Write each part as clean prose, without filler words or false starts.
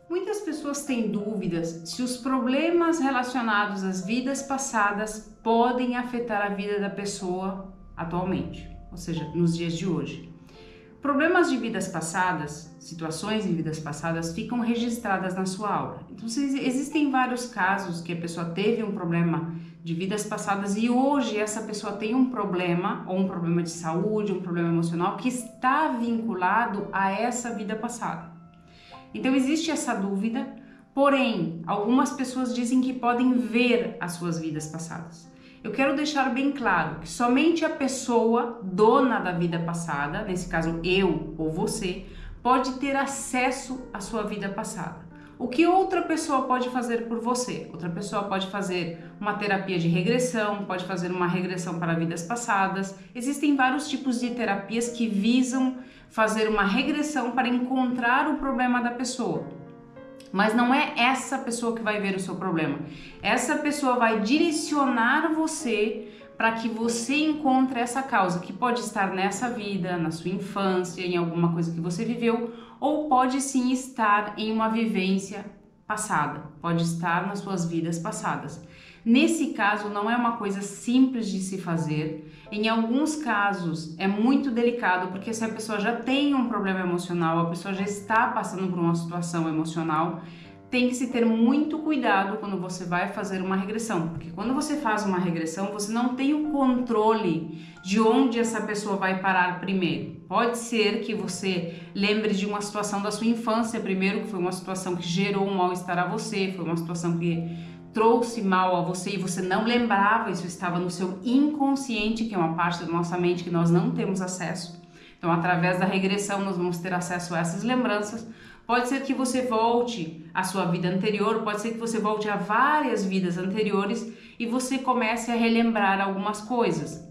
Muitas pessoas têm dúvidas se os problemas relacionados às vidas passadas podem afetar a vida da pessoa atualmente, ou seja, nos dias de hoje. Problemas de vidas passadas, situações em vidas passadas ficam registradas na sua aura. Então, existem vários casos que a pessoa teve um problema de vidas passadas e hoje essa pessoa tem um problema, ou um problema de saúde, um problema emocional que está vinculado a essa vida passada. Então existe essa dúvida, porém, algumas pessoas dizem que podem ver as suas vidas passadas. Eu quero deixar bem claro que somente a pessoa dona da vida passada, nesse caso eu ou você, pode ter acesso à sua vida passada. O que outra pessoa pode fazer por você? Outra pessoa pode fazer uma terapia de regressão, pode fazer uma regressão para vidas passadas. Existem vários tipos de terapias que visam fazer uma regressão para encontrar o problema da pessoa. Mas não é essa pessoa que vai ver o seu problema. Essa pessoa vai direcionar você para que você encontre essa causa, que pode estar nessa vida, na sua infância, em alguma coisa que você viveu, ou pode sim estar em uma vivência passada, pode estar nas suas vidas passadas. Nesse caso, não é uma coisa simples de se fazer. Em alguns casos, é muito delicado, porque se a pessoa já tem um problema emocional, a pessoa já está passando por uma situação emocional, tem que se ter muito cuidado quando você vai fazer uma regressão, porque quando você faz uma regressão, você não tem o controle de onde essa pessoa vai parar primeiro. Pode ser que você lembre de uma situação da sua infância primeiro, que foi uma situação que gerou um mal-estar a você, foi uma situação que trouxe mal a você e você não lembrava, isso estava no seu inconsciente, que é uma parte da nossa mente que nós não temos acesso. Então, através da regressão, nós vamos ter acesso a essas lembranças. Pode ser que você volte à sua vida anterior, pode ser que você volte a várias vidas anteriores e você comece a relembrar algumas coisas.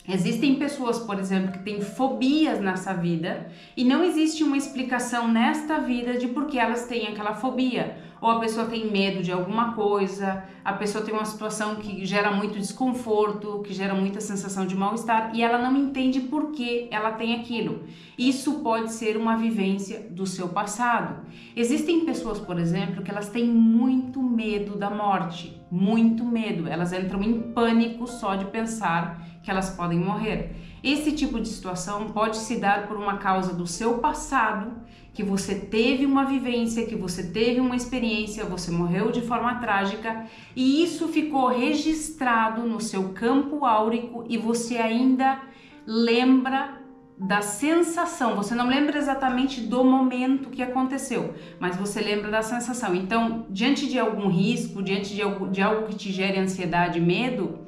Existem pessoas, por exemplo, que têm fobias nessa vida e não existe uma explicação nesta vida de por que elas têm aquela fobia. Ou a pessoa tem medo de alguma coisa, a pessoa tem uma situação que gera muito desconforto, que gera muita sensação de mal-estar e ela não entende por que ela tem aquilo. Isso pode ser uma vivência do seu passado. Existem pessoas, por exemplo, que elas têm muito medo da morte, muito medo. Elas entram em pânico só de pensar que elas podem morrer. Esse tipo de situação pode se dar por uma causa do seu passado, que você teve uma vivência, que você teve uma experiência, você morreu de forma trágica e isso ficou registrado no seu campo áurico e você ainda lembra da sensação. Você não lembra exatamente do momento que aconteceu, mas você lembra da sensação. Então, diante de algum risco, diante de algo que te gere ansiedade, medo,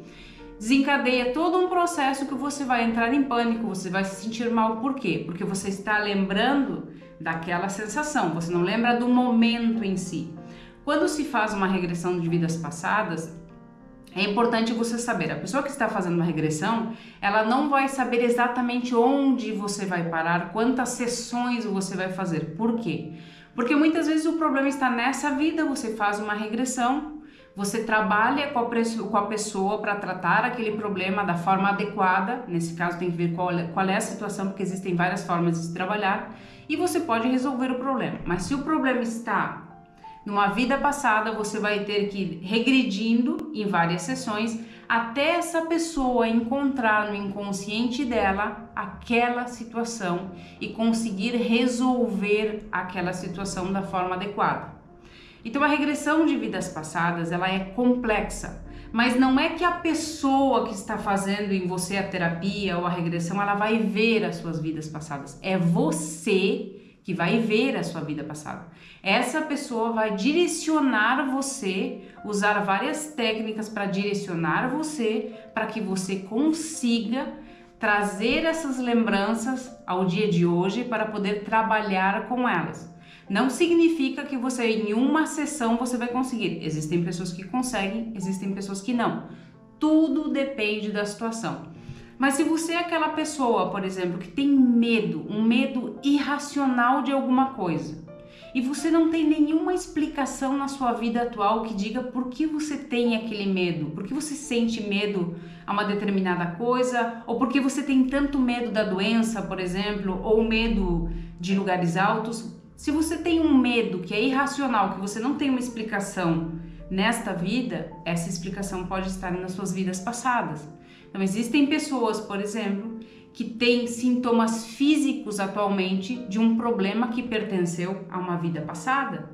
desencadeia todo um processo que você vai entrar em pânico, você vai se sentir mal. Por quê? Porque você está lembrando daquela sensação, você não lembra do momento em si. Quando se faz uma regressão de vidas passadas, é importante você saber, a pessoa que está fazendo uma regressão, ela não vai saber exatamente onde você vai parar, quantas sessões você vai fazer. Por quê? Porque muitas vezes o problema está nessa vida, você faz uma regressão, você trabalha com a pessoa para tratar aquele problema da forma adequada, nesse caso tem que ver qual é a situação, porque existem várias formas de se trabalhar, e você pode resolver o problema. Mas se o problema está numa vida passada, você vai ter que ir regredindo em várias sessões até essa pessoa encontrar no inconsciente dela aquela situação e conseguir resolver aquela situação da forma adequada. Então a regressão de vidas passadas, ela é complexa, mas não é que a pessoa que está fazendo em você a terapia ou a regressão, ela vai ver as suas vidas passadas, é você que vai ver a sua vida passada. Essa pessoa vai direcionar você, usar várias técnicas para direcionar você, para que você consiga trazer essas lembranças ao dia de hoje para poder trabalhar com elas. Não significa que você em uma sessão você vai conseguir. Existem pessoas que conseguem, existem pessoas que não. Tudo depende da situação. Mas se você é aquela pessoa, por exemplo, que tem medo, um medo irracional de alguma coisa, e você não tem nenhuma explicação na sua vida atual que diga por que você tem aquele medo, por que você sente medo a uma determinada coisa, ou por que você tem tanto medo da doença, por exemplo, ou medo de lugares altos, Se você tem um medo que é irracional, que você não tem uma explicação nesta vida, essa explicação pode estar nas suas vidas passadas. Então, existem pessoas, por exemplo, que têm sintomas físicos atualmente de um problema que pertenceu a uma vida passada.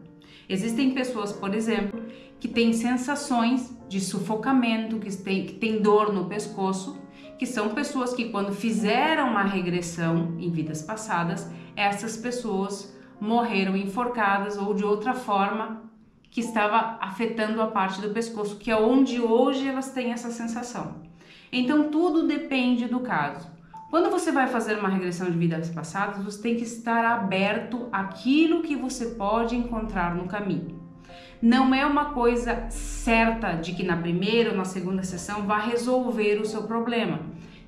Existem pessoas, por exemplo, que têm sensações de sufocamento, que têm dor no pescoço, que são pessoas que, quando fizeram uma regressão em vidas passadas, essas pessoas morreram enforcadas ou de outra forma que estava afetando a parte do pescoço, que é onde hoje elas têm essa sensação. Então, tudo depende do caso. Quando você vai fazer uma regressão de vidas passadas, você tem que estar aberto àquilo que você pode encontrar no caminho. Não é uma coisa certa de que na primeira ou na segunda sessão vai resolver o seu problema.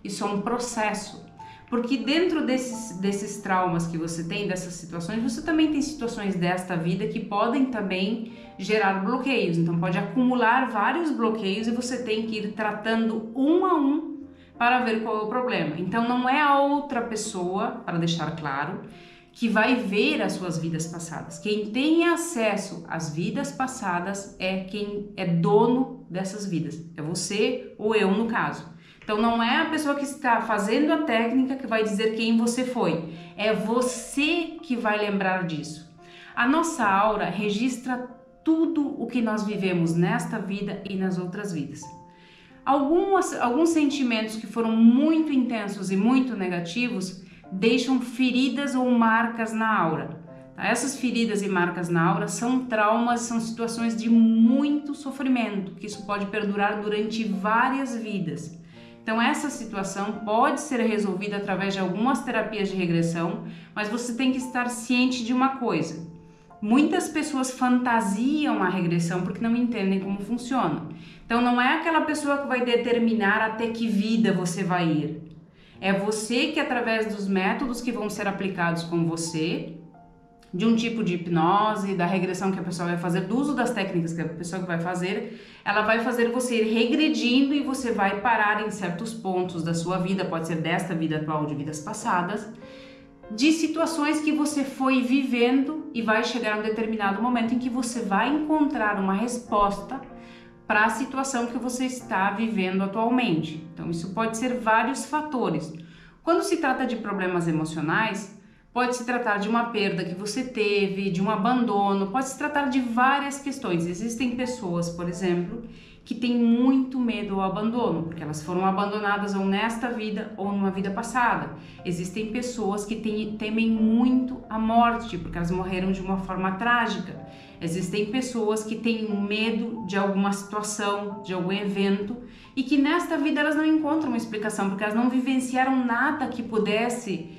Isso é um processo. Porque dentro desses traumas que você tem, dessas situações, você também tem situações desta vida que podem também gerar bloqueios. Então pode acumular vários bloqueios e você tem que ir tratando um a um para ver qual é o problema. Então não é a outra pessoa, para deixar claro, que vai ver as suas vidas passadas. Quem tem acesso às vidas passadas é quem é dono dessas vidas. É você ou eu, no caso. Então não é a pessoa que está fazendo a técnica que vai dizer quem você foi. É você que vai lembrar disso. A nossa aura registra tudo o que nós vivemos nesta vida e nas outras vidas. Alguns sentimentos que foram muito intensos e muito negativos deixam feridas ou marcas na aura. Essas feridas e marcas na aura são traumas, são situações de muito sofrimento, que isso pode perdurar durante várias vidas. Então essa situação pode ser resolvida através de algumas terapias de regressão, mas você tem que estar ciente de uma coisa. Muitas pessoas fantasiam a regressão porque não entendem como funciona. Então não é aquela pessoa que vai determinar até que vida você vai ir. É você que, através dos métodos que vão ser aplicados com você, de um tipo de hipnose, da regressão que a pessoa vai fazer, do uso das técnicas que a pessoa vai fazer, ela vai fazer você ir regredindo e você vai parar em certos pontos da sua vida, pode ser desta vida atual, de vidas passadas, de situações que você foi vivendo e vai chegar a um determinado momento em que você vai encontrar uma resposta para a situação que você está vivendo atualmente. Então isso pode ser vários fatores. Quando se trata de problemas emocionais, pode se tratar de uma perda que você teve, de um abandono, pode se tratar de várias questões. Existem pessoas, por exemplo, que têm muito medo ao abandono, porque elas foram abandonadas ou nesta vida ou numa vida passada. Existem pessoas que temem muito a morte, porque elas morreram de uma forma trágica. Existem pessoas que têm medo de alguma situação, de algum evento, e que nesta vida elas não encontram uma explicação, porque elas não vivenciaram nada que pudesse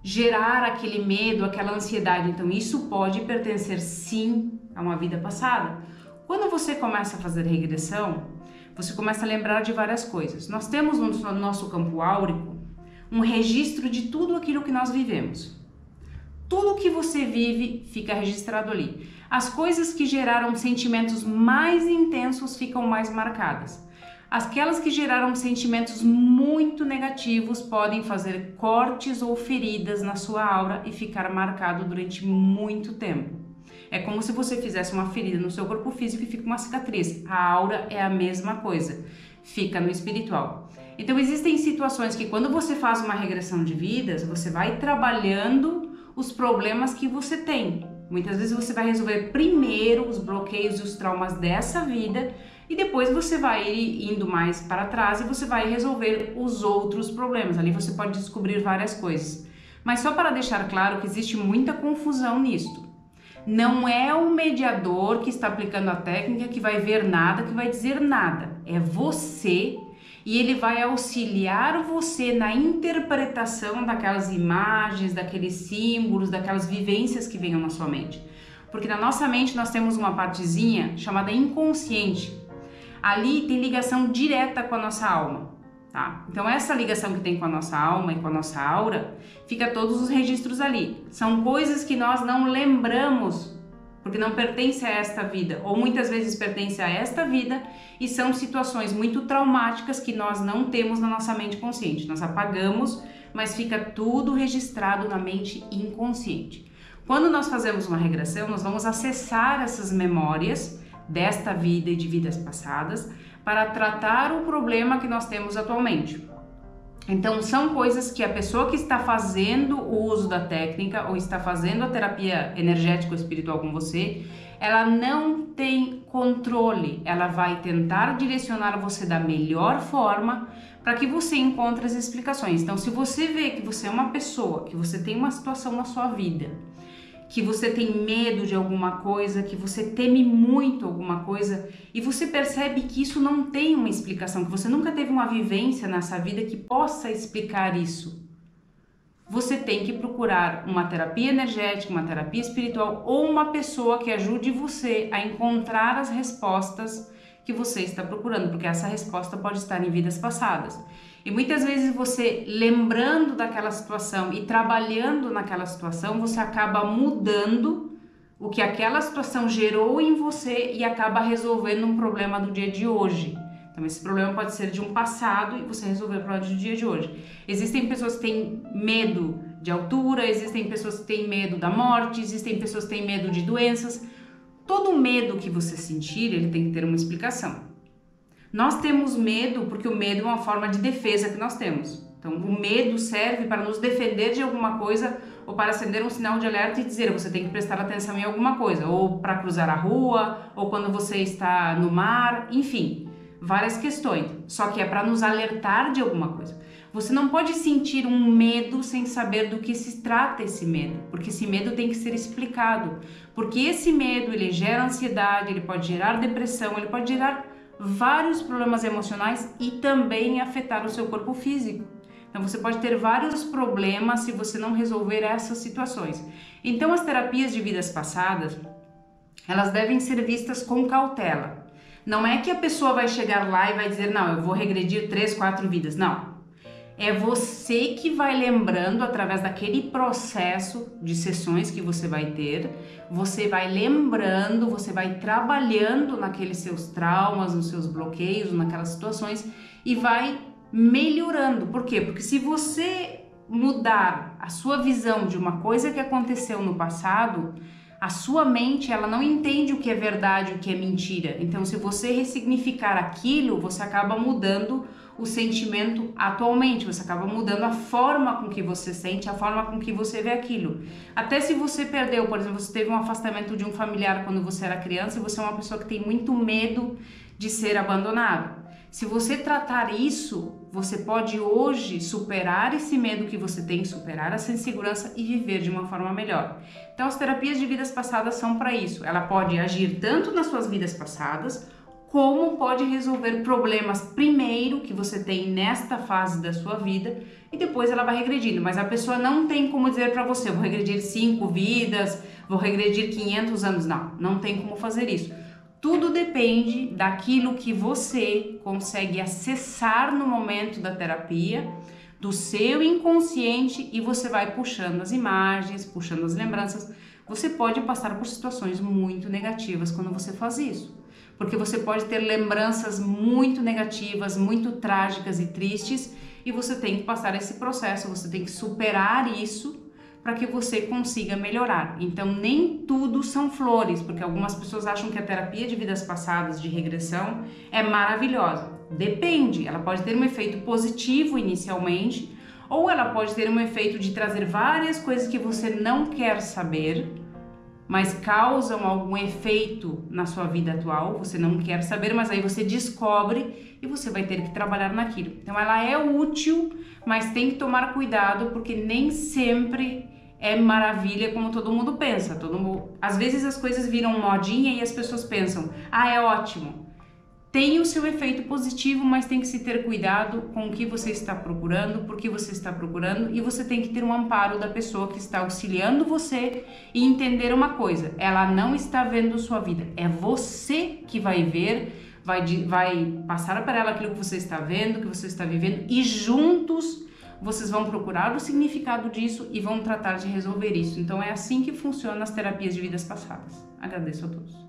gerar aquele medo, aquela ansiedade. Então isso pode pertencer sim a uma vida passada. Quando você começa a fazer regressão, você começa a lembrar de várias coisas. Nós temos no nosso campo áurico um registro de tudo aquilo que nós vivemos. Tudo que você vive fica registrado ali. As coisas que geraram sentimentos mais intensos ficam mais marcadas. Aquelas que geraram sentimentos muito negativos podem fazer cortes ou feridas na sua aura e ficar marcado durante muito tempo. É como se você fizesse uma ferida no seu corpo físico e fica uma cicatriz. A aura é a mesma coisa, fica no espiritual. Então existem situações que, quando você faz uma regressão de vidas, você vai trabalhando os problemas que você tem. Muitas vezes você vai resolver primeiro os bloqueios e os traumas dessa vida, e depois você vai indo mais para trás e você vai resolver os outros problemas. Ali você pode descobrir várias coisas. Mas só para deixar claro que existe muita confusão nisto. Não é o mediador que está aplicando a técnica que vai ver nada, que vai dizer nada. É você, e ele vai auxiliar você na interpretação daquelas imagens, daqueles símbolos, daquelas vivências que venham na sua mente. Porque na nossa mente nós temos uma partezinha chamada inconsciente. Ali tem ligação direta com a nossa alma, tá? Então essa ligação que tem com a nossa alma e com a nossa aura, fica todos os registros ali. São coisas que nós não lembramos, porque não pertence a esta vida, ou muitas vezes pertence a esta vida, e são situações muito traumáticas que nós não temos na nossa mente consciente. Nós apagamos, mas fica tudo registrado na mente inconsciente. Quando nós fazemos uma regressão, nós vamos acessar essas memórias desta vida e de vidas passadas para tratar o problema que nós temos atualmente. Então, são coisas que a pessoa que está fazendo o uso da técnica ou está fazendo a terapia energética ou espiritual com você, ela não tem controle. Ela vai tentar direcionar você da melhor forma para que você encontre as explicações. Então, se você vê que você é uma pessoa, que você tem uma situação na sua vida, que você tem medo de alguma coisa, que você teme muito alguma coisa e você percebe que isso não tem uma explicação, que você nunca teve uma vivência nessa vida que possa explicar isso, você tem que procurar uma terapia energética, uma terapia espiritual ou uma pessoa que ajude você a encontrar as respostas que você está procurando, porque essa resposta pode estar em vidas passadas. E muitas vezes você lembrando daquela situação e trabalhando naquela situação, você acaba mudando o que aquela situação gerou em você e acaba resolvendo um problema do dia de hoje. Então esse problema pode ser de um passado e você resolver o problema do dia de hoje. Existem pessoas que têm medo de altura, existem pessoas que têm medo da morte, existem pessoas que têm medo de doenças. Todo medo que você sentir, ele tem que ter uma explicação. Nós temos medo porque o medo é uma forma de defesa que nós temos. Então, o medo serve para nos defender de alguma coisa ou para acender um sinal de alerta e dizer você tem que prestar atenção em alguma coisa, ou para cruzar a rua, ou quando você está no mar, enfim, várias questões. Só que é para nos alertar de alguma coisa. Você não pode sentir um medo sem saber do que se trata esse medo, porque esse medo tem que ser explicado. Porque esse medo, ele gera ansiedade, ele pode gerar depressão, ele pode gerar vários problemas emocionais e também afetar o seu corpo físico. Então você pode ter vários problemas se você não resolver essas situações. Então as terapias de vidas passadas, elas devem ser vistas com cautela. Não é que a pessoa vai chegar lá e vai dizer, não, eu vou regredir 3, 4 vidas. Não. É você que vai lembrando através daquele processo de sessões que você vai ter, você vai lembrando, você vai trabalhando naqueles seus traumas, nos seus bloqueios, naquelas situações e vai melhorando. Por quê? Porque se você mudar a sua visão de uma coisa que aconteceu no passado, a sua mente, ela não entende o que é verdade e o que é mentira. Então, se você ressignificar aquilo, você acaba mudando o sentimento atualmente, você acaba mudando a forma com que você sente, a forma com que você vê aquilo. Até se você perdeu, por exemplo, você teve um afastamento de um familiar quando você era criança e você é uma pessoa que tem muito medo de ser abandonado. Se você tratar isso, você pode hoje superar esse medo que você tem, superar essa insegurança e viver de uma forma melhor. Então, as terapias de vidas passadas são para isso. Ela pode agir tanto nas suas vidas passadas, como pode resolver problemas primeiro que você tem nesta fase da sua vida e depois ela vai regredindo. Mas a pessoa não tem como dizer para você, vou regredir 5 vidas, vou regredir 500 anos. Não tem como fazer isso. Tudo depende daquilo que você consegue acessar no momento da terapia, do seu inconsciente, e você vai puxando as imagens, puxando as lembranças. Você pode passar por situações muito negativas quando você faz isso, porque você pode ter lembranças muito negativas, muito trágicas e tristes, e você tem que passar esse processo, você tem que superar isso para que você consiga melhorar. Então, nem tudo são flores, porque algumas pessoas acham que a terapia de vidas passadas de regressão é maravilhosa. Depende, ela pode ter um efeito positivo inicialmente, ou ela pode ter um efeito de trazer várias coisas que você não quer saber, mas causam algum efeito na sua vida atual, você não quer saber, mas aí você descobre e você vai ter que trabalhar naquilo. Então ela é útil, mas tem que tomar cuidado, porque nem sempre é maravilha como todo mundo pensa. Às vezes as coisas viram modinha e as pessoas pensam, é ótimo. Tem o seu efeito positivo, mas tem que se ter cuidado com o que você está procurando, por que você está procurando, e você tem que ter um amparo da pessoa que está auxiliando você e entender uma coisa, ela não está vendo sua vida, é você que vai ver, vai passar para ela aquilo que você está vendo, que você está vivendo, e juntos vocês vão procurar o significado disso e vão tratar de resolver isso. Então é assim que funcionam as terapias de vidas passadas. Agradeço a todos.